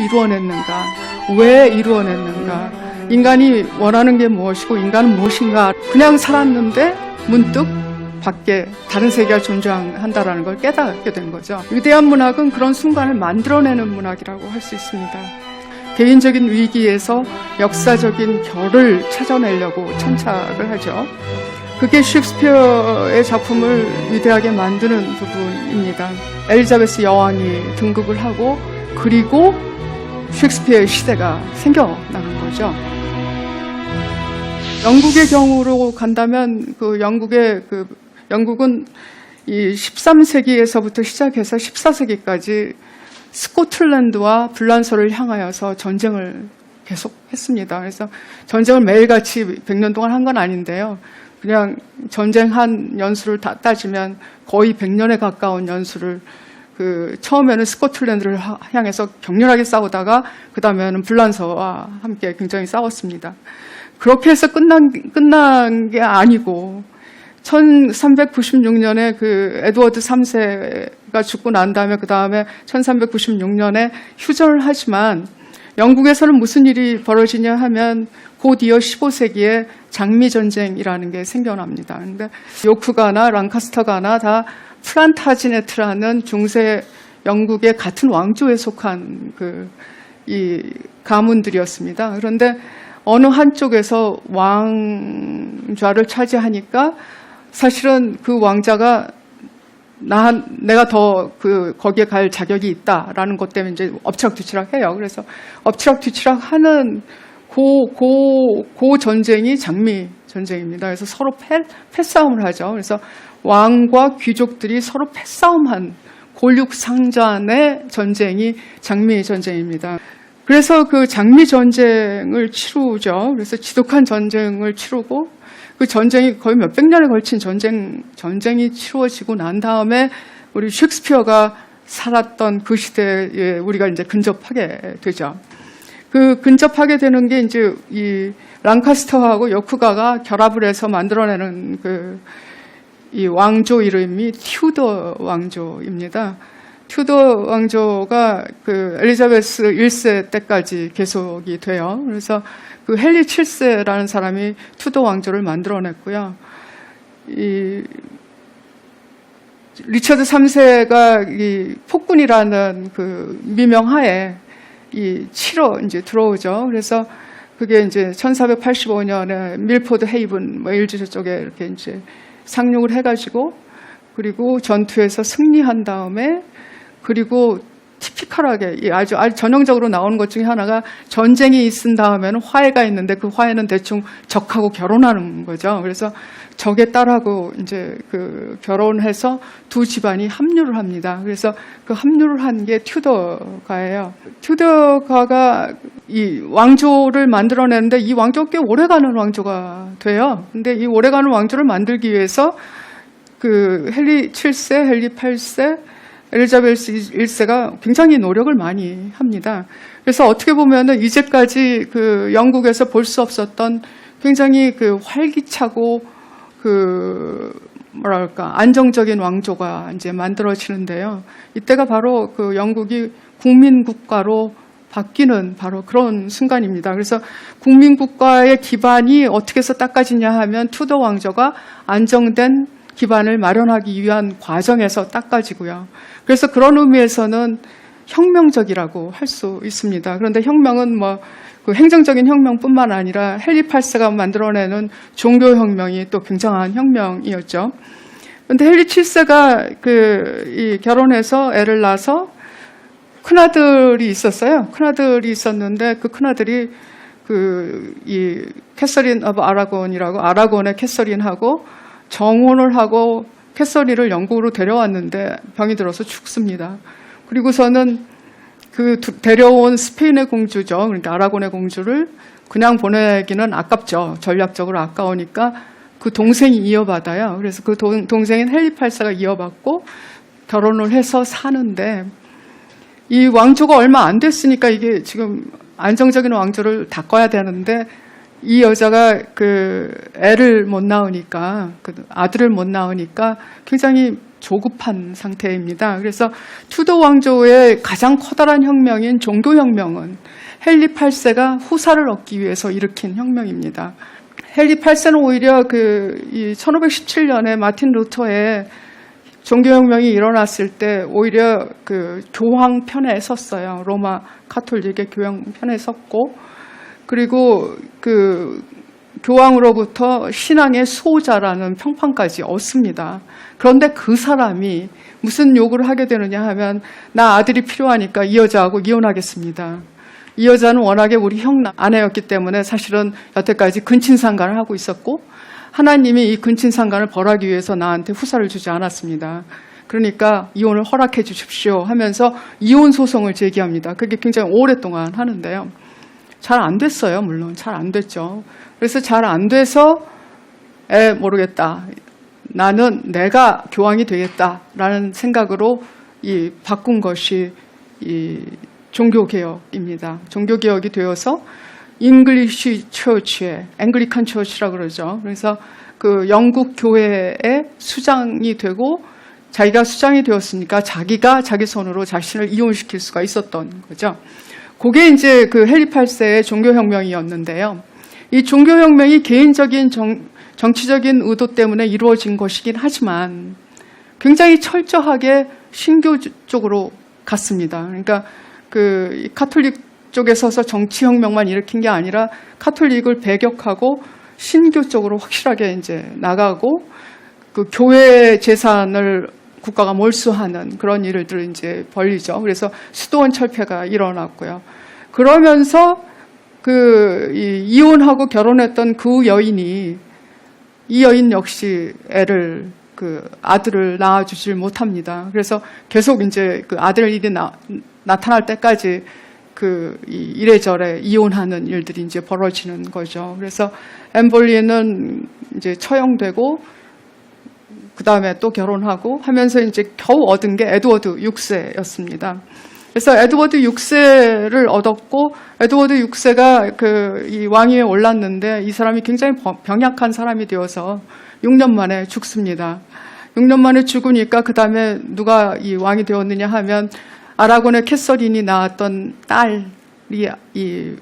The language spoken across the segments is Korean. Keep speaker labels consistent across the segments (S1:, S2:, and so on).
S1: 이루어냈는가, 왜 이루어냈는가, 인간이 원하는 게 무엇이고 인간은 무엇인가. 그냥 살았는데 문득 밖에 다른 세계가 존재한다는 걸 깨닫게 된 거죠. 위대한 문학은 그런 순간을 만들어내는 문학이라고 할 수 있습니다. 개인적인 위기에서 역사적인 결을 찾아내려고 천착을 하죠. 그게 셰익스피어의 작품을 위대하게 만드는 부분입니다. 엘리자베스 여왕이 등극을 하고 그리고 셰익스피어의 시대가 생겨나는 거죠. 영국의 경우로 간다면 영국은 이 13세기에서부터 시작해서 14세기까지 스코틀랜드와 불란서를 향하여서 전쟁을 계속했습니다. 그래서 전쟁을 매일같이 100년 동안 한 건 아닌데요. 그냥 전쟁한 연수를 다 따지면 거의 100년에 가까운 연수를 처음에는 스코틀랜드를 향해서 격렬하게 싸우다가 그 다음에는 불란서와 함께 굉장히 싸웠습니다. 그렇게 해서 끝난 게 아니고 1396년에 에드워드 3세가 죽고 난 다음에 그 다음에 1396년에 휴전을 하지만 영국에서는 무슨 일이 벌어지냐 하면 곧이어 15세기에 장미전쟁이라는 게 생겨납니다. 그런데 요크가나 랑카스터가나 다 플란타지네트라는 중세 영국의 같은 왕조에 속한 이 가문들이었습니다. 그런데 어느 한쪽에서 왕좌를 차지하니까 사실은 그 왕자가 내가 더 거기에 갈 자격이 있다라는 것 때문에 이제 엎치락뒤치락 해요. 그래서 엎치락뒤치락 하는 그 전쟁이 장미 전쟁입니다. 그래서 서로 패싸움을 하죠. 그래서 왕과 귀족들이 서로 패싸움한 골육상잔의 전쟁이 장미 전쟁입니다. 그래서 그 장미 전쟁을 치르죠. 그래서 지독한 전쟁을 치르고 그 전쟁이 거의 몇백 년에 걸친 전쟁이 치루어지고 난 다음에 우리 셰익스피어가 살았던 그 시대에 우리가 이제 근접하게 되죠. 근접하게 되는 게 이제 이 랑카스터하고 요크가가 결합을 해서 만들어내는 이 왕조 이름이 튜더 왕조입니다. 튜더 왕조가 엘리자베스 1세 때까지 계속이 돼요. 그래서 헨리 7세라는 사람이 튜더 왕조를 만들어냈고요. 이 리처드 3세가 이 폭군이라는 미명하에 치러 이제 들어오죠. 그래서 그게 이제 1485년에 밀포드 헤이븐 일주 쪽에 이렇게 이제 상륙을 해가지고 그리고 전투에서 승리한 다음에 그리고 티피컬하게 아주 전형적으로 나오는 것 중에 하나가 전쟁이 있은 다음에는 화해가 있는데 그 화해는 대충 적하고 결혼하는 거죠. 그래서 적의 딸하고 이제 결혼해서 두 집안이 합류를 합니다. 그래서 그 합류를 한 게 튜더가예요. 튜더가가 이 왕조를 만들어내는데 이 왕조가 꽤 오래가는 왕조가 돼요. 근데 이 오래가는 왕조를 만들기 위해서 헨리 7세, 헨리 8세, 엘리자베스 1세가 굉장히 노력을 많이 합니다. 그래서 어떻게 보면은 이제까지 영국에서 볼 수 없었던 굉장히 활기차고 안정적인 왕조가 이제 만들어지는데요. 이때가 바로 영국이 국민국가로 바뀌는 바로 그런 순간입니다. 그래서 국민국가의 기반이 어떻게 해서 닦아지냐 하면 튜더 왕조가 안정된 기반을 마련하기 위한 과정에서 닦아지고요. 그래서 그런 의미에서는 혁명적이라고 할 수 있습니다. 그런데 혁명은 행정적인 혁명뿐만 아니라 헨리 8세가 만들어내는 종교혁명이 또 굉장한 혁명이었죠. 그런데 헨리 7세가 결혼해서 애를 낳아서 큰아들이 있었어요. 큰아들이 있었는데 그 큰아들이 이 캐서린 오브 아라곤이라고 아라곤의 캐서린하고 정혼을 하고 캐서린을 영국으로 데려왔는데 병이 들어서 죽습니다. 그리고서는 데려온 스페인의 공주죠. 그러니까 아라곤의 공주를 그냥 보내기는 아깝죠. 전략적으로 아까우니까 그 동생이 이어받아요. 그래서 그 동생인 헨리 8세가 이어받고 결혼을 해서 사는데 이 왕조가 얼마 안 됐으니까 이게 지금 안정적인 왕조를 바꿔야 되는데 이 여자가 애를 못 낳으니까 아들을 못 낳으니까 굉장히 조급한 상태입니다. 그래서 투도 왕조의 가장 커다란 혁명인 종교혁명은 헨리 8세가 후사를 얻기 위해서 일으킨 혁명입니다. 헨리 8세는 오히려 1517년에 마틴 루터의 종교혁명이 일어났을 때 오히려 그 교황 편에 섰어요. 로마 카톨릭의 교황 편에 섰고, 그리고 그 교황으로부터 신앙의 수호자라는 평판까지 얻습니다. 그런데 그 사람이 무슨 요구를 하게 되느냐 하면, 나 아들이 필요하니까 이 여자하고 이혼하겠습니다. 이 여자는 워낙에 우리 형 아내였기 때문에 사실은 여태까지 근친상간을 하고 있었고, 하나님이 이 근친상간을 벌하기 위해서 나한테 후사를 주지 않았습니다. 그러니까 이혼을 허락해 주십시오 하면서 이혼 소송을 제기합니다. 그게 굉장히 오랫동안 하는데요. 잘 안 됐어요. 물론 잘 안 됐죠. 그래서 잘 안 돼서 모르겠다. 나는 내가 교황이 되겠다라는 생각으로 바꾼 것이 이 종교개혁입니다. 종교개혁이 되어서 잉글리시 처치에, 앵글리칸 처치라고 그러죠. 그래서 그 영국 교회의 수장이 되고, 자기가 수장이 되었으니까 자기가 자기 손으로 자신을 이혼시킬 수가 있었던 거죠. 그게 이제 그 헨리 8세의 종교혁명이었는데요. 이 종교혁명이 개인적인 정치적인 의도 때문에 이루어진 것이긴 하지만 굉장히 철저하게 신교 쪽으로 갔습니다. 그러니까 그 카톨릭 쪽에 서서 정치혁명만 일으킨 게 아니라 카톨릭을 배격하고 신교 쪽으로 확실하게 이제 나가고, 그 교회 재산을 국가가 몰수하는 그런 일들을 이제 벌리죠. 그래서 수도원 철폐가 일어났고요. 그러면서 이혼하고 결혼했던 그 여인이, 이 여인 역시 아들을 낳아주질 못합니다. 그래서 계속 이제 그 아들 일이 나타날 때까지 이래저래 이혼하는 일들이 이제 벌어지는 거죠. 그래서 앤 볼리는 이제 처형되고, 그 다음에 또 결혼하고 하면서 이제 겨우 얻은 게 에드워드 6세였습니다. 그래서 에드워드 6세를 얻었고, 에드워드 6세가 이 왕위에 올랐는데 이 사람이 굉장히 병약한 사람이 되어서 6년 만에 죽습니다. 6년 만에 죽으니까 그 다음에 누가 이 왕이 되었느냐 하면, 아라곤의 캐서린이 낳았던 딸이 이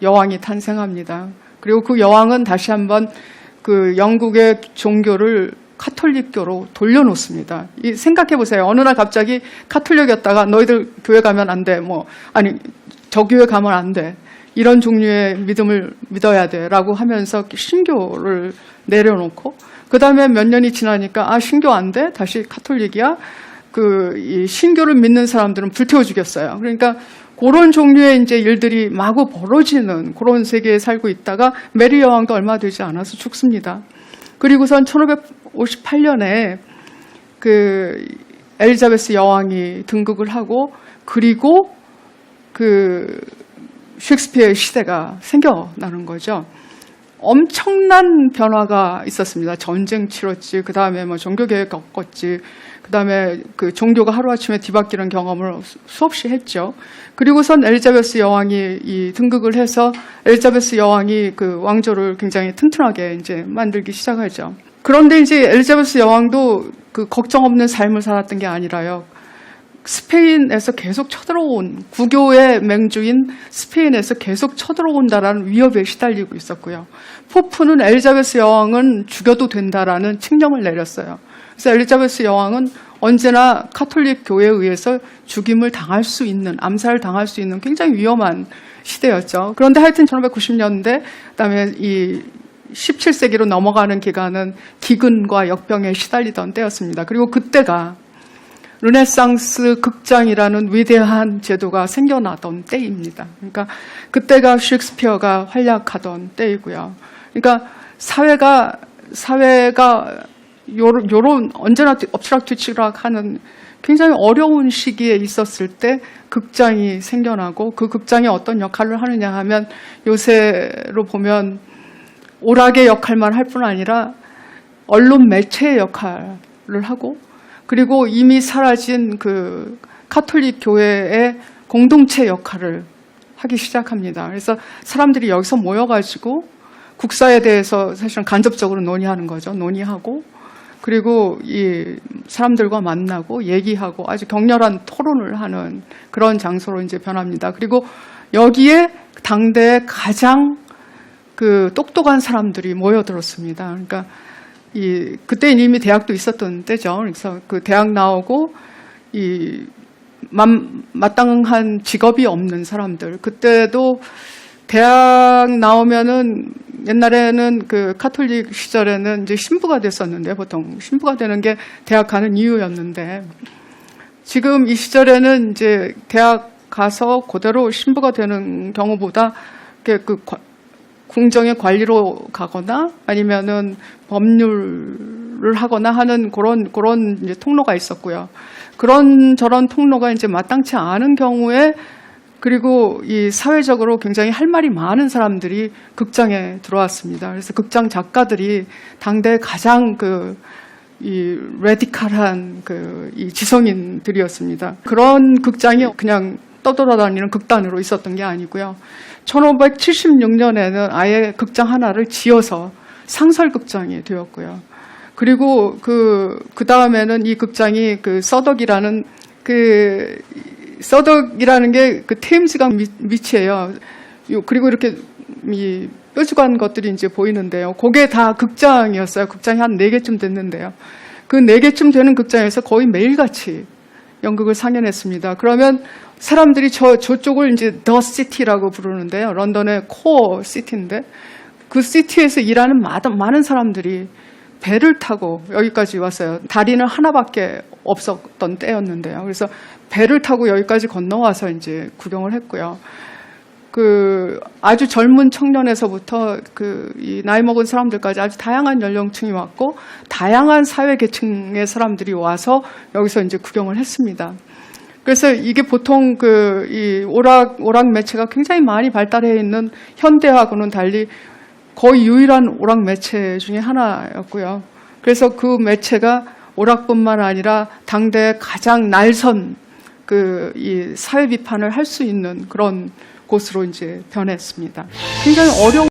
S1: 여왕이 탄생합니다. 그리고 그 여왕은 다시 한번 그 영국의 종교를 카톨릭교로 돌려놓습니다. 생각해 보세요. 어느 날 갑자기 카톨릭이었다가 너희들 교회 가면 안 돼. 저 교회 가면 안 돼. 이런 종류의 믿음을 믿어야 돼. 라고 하면서 신교를 내려놓고, 그 다음에 몇 년이 지나니까 신교 안 돼? 다시 카톨릭이야? 이 신교를 믿는 사람들은 불태워 죽였어요. 그러니까 그런 종류의 이제 일들이 마구 벌어지는 그런 세계에 살고 있다가 메리 여왕도 얼마 되지 않아서 죽습니다. 그리고선 1558년에 엘리자베스 여왕이 등극을 하고, 그리고 셰익스피어의 시대가 생겨나는 거죠. 엄청난 변화가 있었습니다. 전쟁 치렀지, 그 다음에 종교개혁 겪었지, 그 다음에 종교가 하루아침에 뒤바뀌는 경험을 수없이 했죠. 그리고선 엘리자베스 여왕이 등극을 해서 엘리자베스 여왕이 왕조를 굉장히 튼튼하게 이제 만들기 시작하죠. 그런데 이제 엘리자베스 여왕도 걱정 없는 삶을 살았던 게 아니라요. 스페인에서 계속 쳐들어온, 구교의 맹주인 스페인에서 계속 쳐들어온다라는 위협에 시달리고 있었고요. 포프는 엘리자베스 여왕은 죽여도 된다라는 칙령을 내렸어요. 그래서 엘리자베스 여왕은 언제나 카톨릭 교회에 의해서 죽임을 당할 수 있는, 암살을 당할 수 있는 굉장히 위험한 시대였죠. 그런데 하여튼 1590년대, 그다음에 이 17세기로 넘어가는 기간은 기근과 역병에 시달리던 때였습니다. 그리고 그때가 르네상스 극장이라는 위대한 제도가 생겨나던 때입니다. 그러니까 그때가 셰익스피어가 활약하던 때이고요. 그러니까 사회가 요런 언제나 엎치락뒤치락하는 굉장히 어려운 시기에 있었을 때 극장이 생겨나고, 그 극장이 어떤 역할을 하느냐 하면, 요새로 보면 오락의 역할만 할 뿐 아니라 언론 매체의 역할을 하고, 그리고 이미 사라진 카톨릭 교회의 공동체 역할을 하기 시작합니다. 그래서 사람들이 여기서 모여가지고 국사에 대해서 사실은 간접적으로 논의하는 거죠. 논의하고, 그리고 이 사람들과 만나고 얘기하고 아주 격렬한 토론을 하는 그런 장소로 이제 변합니다. 그리고 여기에 당대에 가장 그 똑똑한 사람들이 모여들었습니다. 그러니까 그때 이미 대학도 있었던 때죠. 그래서 그 대학 나오고 마땅한 직업이 없는 사람들. 그때도 대학 나오면은 옛날에는 그 카톨릭 시절에는 이제 신부가 됐었는데 보통 신부가 되는 게 대학 가는 이유였는데 지금 이 시절에는 이제 대학 가서 그대로 신부가 되는 경우보다 그 궁정의 관리로 가거나 아니면은 법률을 하거나 하는 그런 이제 통로가 있었고요. 그런 저런 통로가 이제 마땅치 않은 경우에 그리고 이 사회적으로 굉장히 할 말이 많은 사람들이 극장에 들어왔습니다. 그래서 극장 작가들이 당대 가장 이 레디칼한 이 지성인들이었습니다. 그런 극장이 그냥 떠돌아다니는 극단으로 있었던 게 아니고요. 1576년에는 아예 극장 하나를 지어서 상설극장이 되었고요. 그리고 그 다음에는 이 극장이 서덕이라는 서덕이라는 게 테임스강 밑이에요. 그리고 이렇게 이 뾰족한 것들이 이제 보이는데요. 그게 다 극장이었어요. 극장이 한 4개쯤 됐는데요. 그 4개쯤 되는 극장에서 거의 매일같이 연극을 상연했습니다. 그러면 사람들이 저쪽을 이제 더 시티라고 부르는데요. 런던의 코어 시티인데 그 시티에서 일하는 많은 사람들이 배를 타고 여기까지 왔어요. 다리는 하나밖에 없었던 때였는데요. 그래서 배를 타고 여기까지 건너와서 이제 구경을 했고요. 아주 젊은 청년에서부터 이 나이 먹은 사람들까지 아주 다양한 연령층이 왔고 다양한 사회 계층의 사람들이 와서 여기서 이제 구경을 했습니다. 그래서 이게 보통 이 오락 매체가 굉장히 많이 발달해 있는 현대하고는 달리 거의 유일한 오락 매체 중에 하나였고요. 그래서 그 매체가 오락뿐만 아니라 당대 가장 날선 이 사회 비판을 할 수 있는 그런 곳으로 이제 변했습니다. 굉장히 어려운